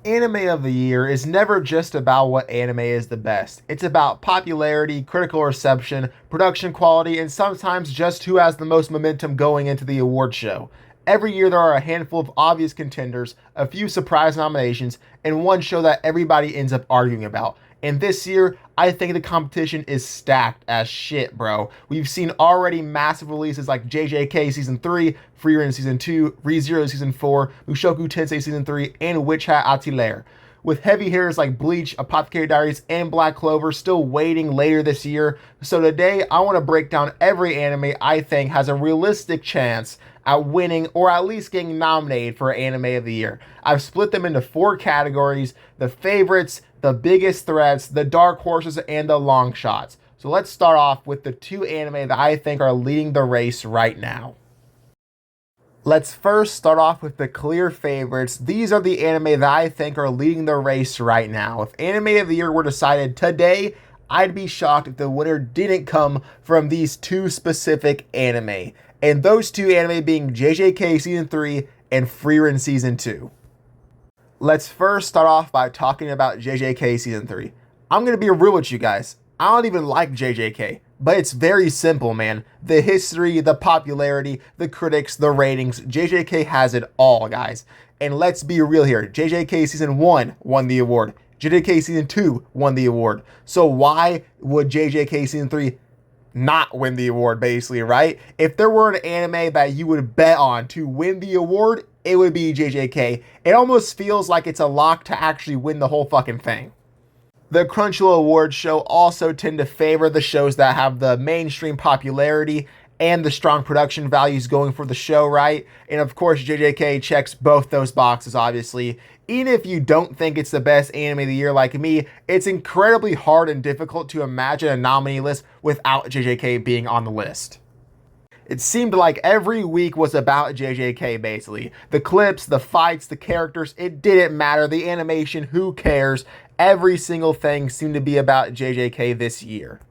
Anime of the year is never just about what anime is the best. It's about popularity, critical reception, production quality, and sometimes just who has the most momentum going into the award show. Every year there are a handful of obvious contenders, a few surprise nominations, and one show that everybody ends up arguing about. And this year, I think the competition is stacked as shit, bro. We've seen already massive releases like JJK Season 3, Frieren Season 2, ReZero Season 4, Mushoku Tensei Season 3, and Hat Atelier. With heavy hitters like Bleach, Apothecary Diaries, and Black Clover still waiting later this year. So today, I want to break down every anime I think has a realistic chance at winning or at least getting nominated for Anime of the Year. I've split them into 4 categories: the favorites, the biggest threats, the dark horses, and the long shots. So let's start off with the 2 anime that I think are leading the race right now. Let's first start off with the clear favorites. These are the anime that I think are leading the race right now. If Anime of the Year were decided today, I'd be shocked if the winner didn't come from these 2 specific anime. And those 2 anime being JJK Season 3 and Frieren Season 2. Let's first start off by talking about JJK Season 3. I'm going to be real with you guys. I don't even like JJK, but it's very simple, man. The history, the popularity, the critics, the ratings, JJK has it all, guys. And let's be real here. JJK Season 1 won the award. JJK Season 2 won the award. So why would JJK Season 3 not win the award, basically, right? If there were an anime that you would bet on to win the award, it would be JJK. It almost feels like it's a lock to actually win the whole fucking thing. The Crunchyroll Awards show also tend to favor the shows that have the mainstream popularity and the strong production values going for the show, right? And of course, JJK checks both those boxes, obviously. Even if you don't think it's the best anime of the year like me, it's incredibly hard and difficult to imagine a nominee list without JJK being on the list. It seemed like every week was about JJK, basically. The clips, the fights, the characters, it didn't matter. The animation, who cares? Every single thing seemed to be about JJK this year.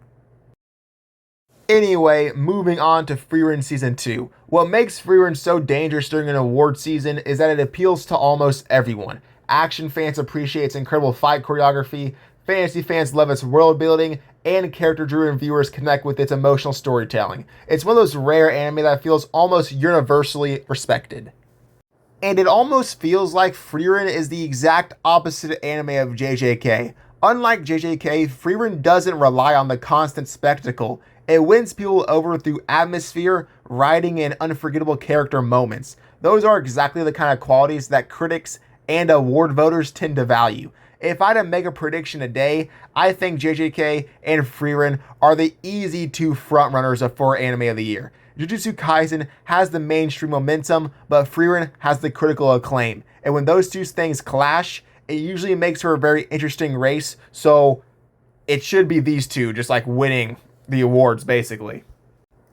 Anyway, moving on to Frieren Season 2. What makes Frieren so dangerous during an award season is that it appeals to almost everyone. Action fans appreciate its incredible fight choreography, fantasy fans love its world building, and character-driven viewers connect with its emotional storytelling. It's one of those rare anime that feels almost universally respected. And it almost feels like Frieren is the exact opposite anime of JJK. Unlike JJK, Frieren doesn't rely on the constant spectacle. It wins people over through atmosphere, writing, and unforgettable character moments. Those are exactly the kind of qualities that critics and award voters tend to value. If I had to make a prediction today, I think JJK and Frieren are the easy 2 frontrunners for Anime of the Year. Jujutsu Kaisen has the mainstream momentum, but Frieren has the critical acclaim. And when those 2 things clash, it usually makes for a very interesting race. So it should be these 2 just like winning the awards, basically.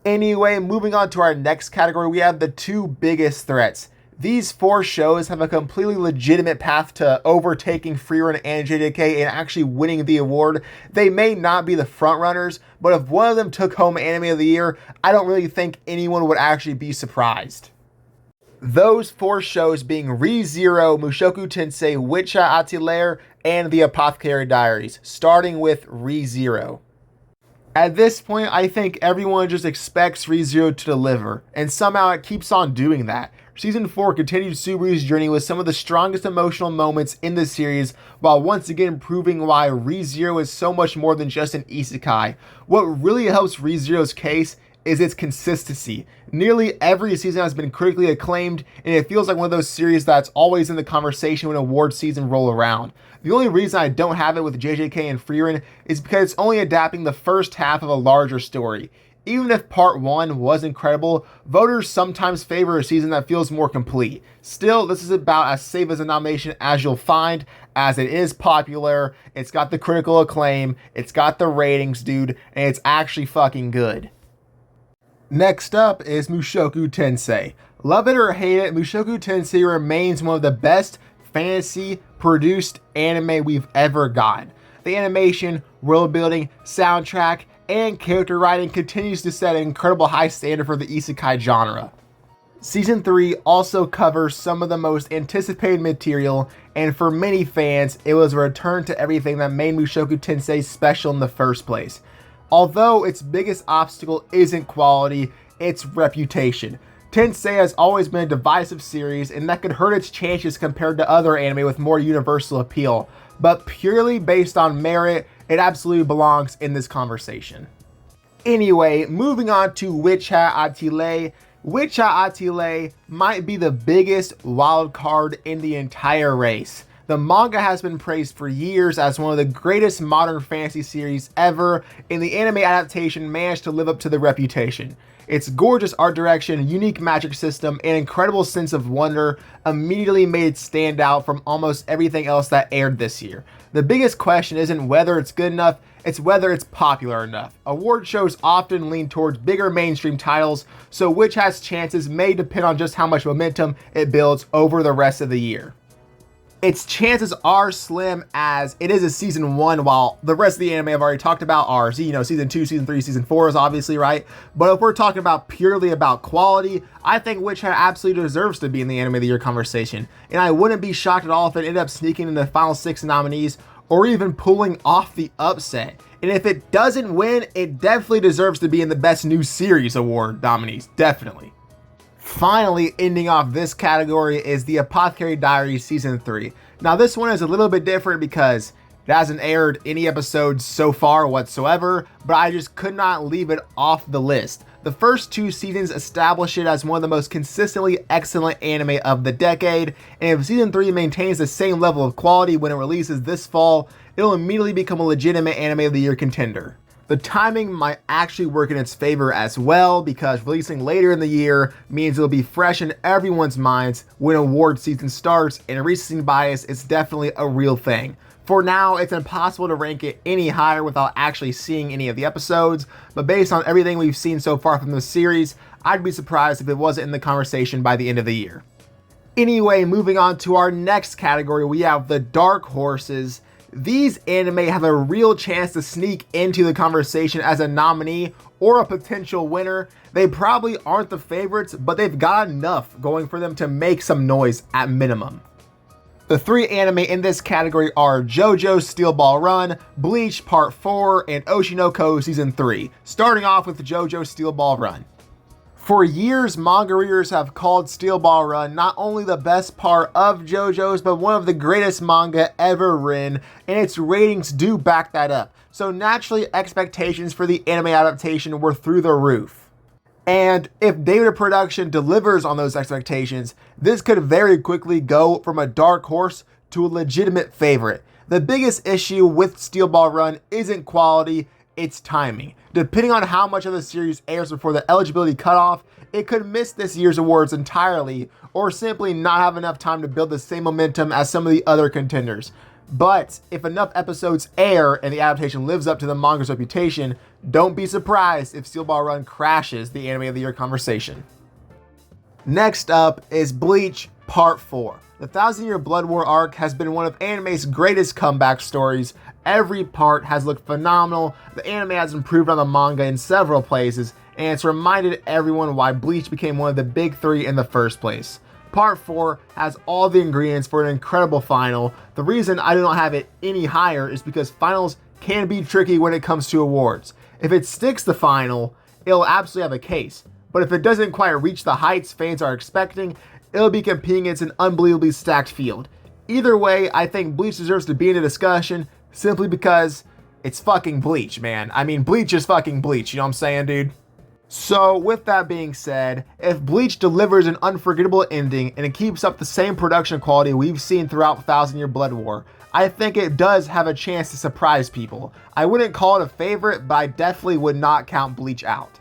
Anyway, moving on to our next category, we have the 2 biggest threats. These 4 shows have a completely legitimate path to overtaking Frieren and JJK and actually winning the award. They may not be the frontrunners, but if one of them took home Anime of the Year, I don't really think anyone would actually be surprised. Those 4 shows being ReZero, Mushoku Tensei, Hat Atelier, and the Apothecary Diaries, starting with ReZero. At this point, I think everyone just expects ReZero to deliver, and somehow it keeps on doing that. Season 4 continued Subaru's journey with some of the strongest emotional moments in the series, while once again proving why ReZero is so much more than just an isekai. What really helps ReZero's case is its consistency. Nearly every season has been critically acclaimed, and it feels like one of those series that's always in the conversation when award season roll around. The only reason I don't have it with JJK and Frieren is because it's only adapting the first half of a larger story. Even if part 1 was incredible, voters sometimes favor a season that feels more complete. Still, this is about as safe as a nomination as you'll find, as it is popular, it's got the critical acclaim, it's got the ratings, dude, and it's actually fucking good. Next up is Mushoku Tensei. Love it or hate it, Mushoku Tensei remains one of the best fantasy produced anime we've ever gotten. The animation, world building, soundtrack, and character writing continues to set an incredible high standard for the isekai genre. Season 3 also covers some of the most anticipated material, and for many fans, it was a return to everything that made Mushoku Tensei special in the first place. Although its biggest obstacle isn't quality, it's reputation. Tensei has always been a divisive series, and that could hurt its chances compared to other anime with more universal appeal, but purely based on merit, it absolutely belongs in this conversation. Anyway, moving on to Hat Atelier. Hat Atelier might be the biggest wild card in the entire race. The manga has been praised for years as one of the greatest modern fantasy series ever, and the anime adaptation managed to live up to the reputation. Its gorgeous art direction, unique magic system, and incredible sense of wonder immediately made it stand out from almost everything else that aired this year. The biggest question isn't whether it's good enough, it's whether it's popular enough. Award shows often lean towards bigger mainstream titles, so which has chances may depend on just how much momentum it builds over the rest of the year. Its chances are slim as it is a season 1, while the rest of the anime I've already talked about are, season 2, season 3, season 4 is obviously right. But if we're talking about purely about quality, I think Witch Hat absolutely deserves to be in the Anime of the Year conversation. And I wouldn't be shocked at all if it ended up sneaking in the final 6 nominees or even pulling off the upset. And if it doesn't win, it definitely deserves to be in the Best New Series Award nominees, definitely. Finally, ending off this category is the Apothecary Diaries Season 3. Now this one is a little bit different because it hasn't aired any episodes so far whatsoever, but I just could not leave it off the list. The first 2 seasons establish it as one of the most consistently excellent anime of the decade, and if Season 3 maintains the same level of quality when it releases this fall, it'll immediately become a legitimate Anime of the Year contender. The timing might actually work in its favor as well, because releasing later in the year means it'll be fresh in everyone's minds when award season starts, and recency bias is definitely a real thing. For now, it's impossible to rank it any higher without actually seeing any of the episodes, but based on everything we've seen so far from the series, I'd be surprised if it wasn't in the conversation by the end of the year. Anyway, moving on to our next category, we have the Dark Horses. These anime have a real chance to sneak into the conversation as a nominee or a potential winner. They probably aren't the favorites, but they've got enough going for them to make some noise at minimum. The 3 anime in this category are JoJo Steel Ball Run, Bleach Part 4, and Oshi no Ko Season 3, starting off with JoJo Steel Ball Run. For years, manga readers have called Steel Ball Run not only the best part of JoJo's, but one of the greatest manga ever written, and its ratings do back that up. So naturally, expectations for the anime adaptation were through the roof. And if David Production delivers on those expectations, this could very quickly go from a dark horse to a legitimate favorite. The biggest issue with Steel Ball Run isn't quality, it's timing. Depending on how much of the series airs before the eligibility cutoff, it could miss this year's awards entirely, or simply not have enough time to build the same momentum as some of the other contenders. But if enough episodes air and the adaptation lives up to the manga's reputation, don't be surprised if Steel Ball Run crashes the Anime of the Year conversation. Next up is Bleach Part 4. The 1,000-Year Blood War arc has been one of anime's greatest comeback stories. Every part has looked phenomenal, the anime has improved on the manga in several places, and it's reminded everyone why Bleach became one of the big 3 in the first place. Part 4 has all the ingredients for an incredible final. The reason I do not have it any higher is because finals can be tricky when it comes to awards. If it sticks the final, it'll absolutely have a case, but if it doesn't quite reach the heights fans are expecting, it'll be competing against an unbelievably stacked field. Either way, I think Bleach deserves to be in the discussion simply because it's fucking Bleach, man. I mean, Bleach is fucking Bleach, you know what I'm saying, dude? So, with that being said, if Bleach delivers an unforgettable ending and it keeps up the same production quality we've seen throughout 1,000-Year Blood War, I think it does have a chance to surprise people. I wouldn't call it a favorite, but I definitely would not count Bleach out.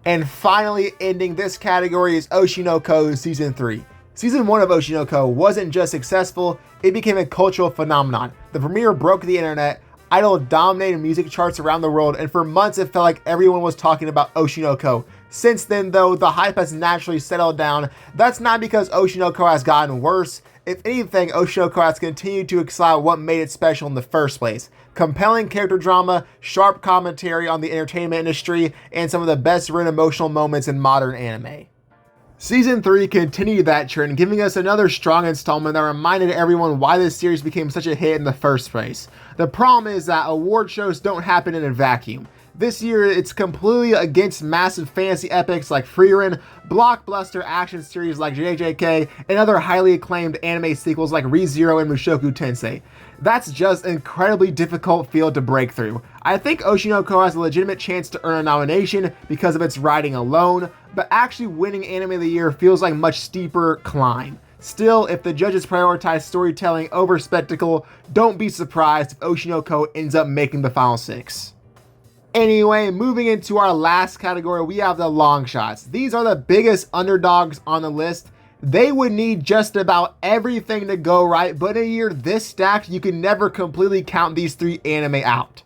And finally, ending this category is Oshi no Ko Season 3. Season 1 of Oshi no Ko wasn't just successful, it became a cultural phenomenon. The premiere broke the internet, Idol dominated music charts around the world, and for months it felt like everyone was talking about Oshi no Ko. Since then, though, the hype has naturally settled down. That's not because Oshi no Ko has gotten worse. If anything, Oshi no Ko has continued to excel at what made it special in the first place. Compelling character drama, sharp commentary on the entertainment industry, and some of the best written emotional moments in modern anime. Season 3 continued that trend, giving us another strong installment that reminded everyone why this series became such a hit in the first place. The problem is that award shows don't happen in a vacuum. This year, it's completely against massive fantasy epics like Frieren, blockbuster action series like JJK, and other highly acclaimed anime sequels like Re:Zero and Mushoku Tensei. That's just an incredibly difficult field to break through. I think Oshi has a legitimate chance to earn a nomination because of its writing alone, but actually winning Anime of the Year feels like a much steeper climb. Still, if the judges prioritize storytelling over spectacle, don't be surprised if Oshi ends up making the final 6. Anyway, moving into our last category, we have the long shots. These are the biggest underdogs on the list. They would need just about everything to go right, but in a year this stacked, you can never completely count these 3 anime out.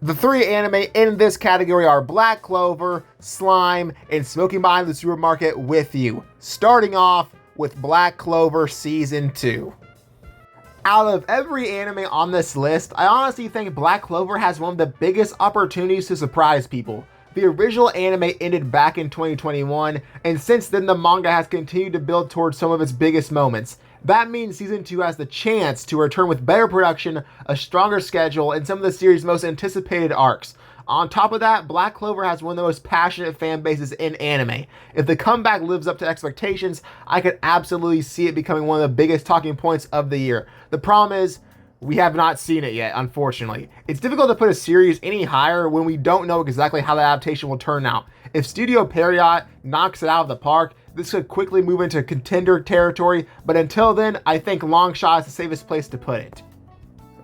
The 3 anime in this category are Black Clover, Slime, and Smoking Behind the Supermarket with You. Starting off with Black Clover Season 2. Out of every anime on this list, I honestly think Black Clover has one of the biggest opportunities to surprise people. The original anime ended back in 2021, and since then the manga has continued to build towards some of its biggest moments. That means Season 2 has the chance to return with better production, a stronger schedule, and some of the series' most anticipated arcs. On top of that, Black Clover has one of the most passionate fan bases in anime. If the comeback lives up to expectations, I could absolutely see it becoming one of the biggest talking points of the year. The problem is, we have not seen it yet, unfortunately. It's difficult to put a series any higher when we don't know exactly how the adaptation will turn out. If Studio Period knocks it out of the park, this could quickly move into contender territory, but until then, I think long shot is the safest place to put it.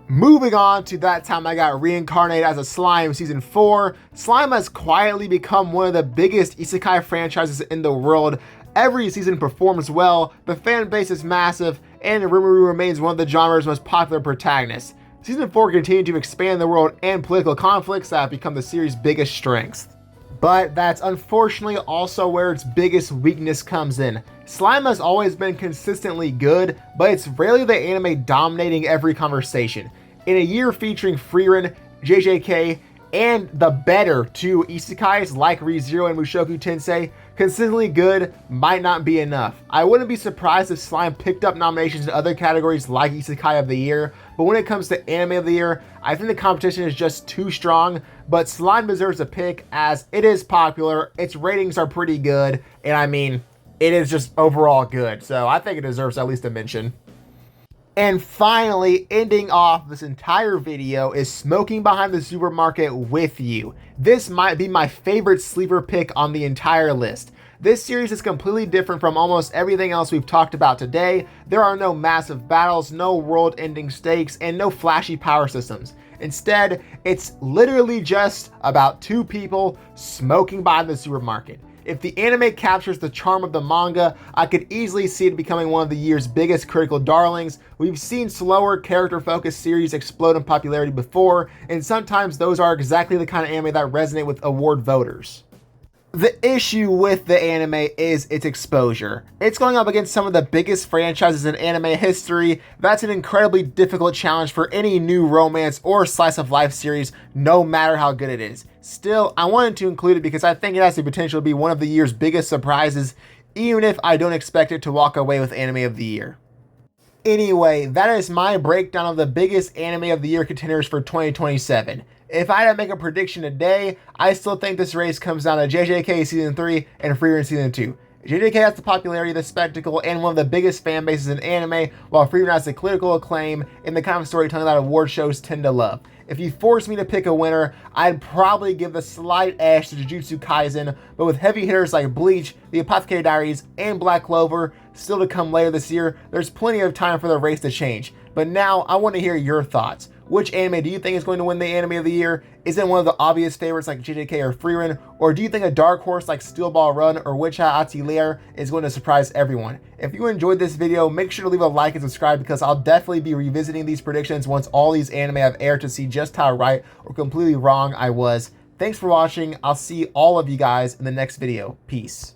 Moving on to That Time I Got Reincarnated as a Slime Season 4, Slime has quietly become one of the biggest isekai franchises in the world. Every season performs well, the fan base is massive, and Rimuru remains one of the genre's most popular protagonists. Season 4 continued to expand the world and political conflicts that have become the series' biggest strengths. But that's unfortunately also where its biggest weakness comes in. Slime has always been consistently good, but it's rarely the anime dominating every conversation. In a year featuring Frieren, JJK, and the better 2 isekais like Re:Zero and Mushoku Tensei, consistently good might not be enough. I wouldn't be surprised if Slime picked up nominations in other categories like Isekai of the Year, but when it comes to Anime of the Year, I think the competition is just too strong, but Slime deserves a pick as it is popular, its ratings are pretty good, and I mean, it is just overall good, so I think it deserves at least a mention. And finally, ending off this entire video is Smoking Behind the Supermarket with You. This might be my favorite sleeper pick on the entire list. This series is completely different from almost everything else we've talked about today. There are no massive battles, no world-ending stakes, and no flashy power systems. Instead, it's literally just about 2 people smoking behind the supermarket. If the anime captures the charm of the manga, I could easily see it becoming one of the year's biggest critical darlings. We've seen slower, character-focused series explode in popularity before, and sometimes those are exactly the kind of anime that resonate with award voters. The issue with the anime is its exposure. It's going up against some of the biggest franchises in anime history. That's an incredibly difficult challenge for any new romance or slice of life series, no matter how good it is. Still, I wanted to include it because I think it has the potential to be one of the year's biggest surprises, even if I don't expect it to walk away with Anime of the Year. Anyway, that is my breakdown of the biggest Anime of the Year contenders for 2027. If I had to make a prediction today, I still think this race comes down to JJK Season 3 and Frieren Season 2. JJK has the popularity, the spectacle, and one of the biggest fan bases in anime, while Frieren has the critical acclaim and the kind of storytelling that award shows tend to love. If you force me to pick a winner, I'd probably give the slight edge to Jujutsu Kaisen, but with heavy hitters like Bleach, the Apothecary Diaries, and Black Clover still to come later this year, there's plenty of time for the race to change. But now, I want to hear your thoughts. Which anime do you think is going to win the Anime of the Year? Is it one of the obvious favorites like JJK or Frieren? Or do you think a dark horse like Steel Ball Run or Hat Atelier is going to surprise everyone? If you enjoyed this video, make sure to leave a like and subscribe because I'll definitely be revisiting these predictions once all these anime have aired to see just how right or completely wrong I was. Thanks for watching. I'll see all of you guys in the next video. Peace.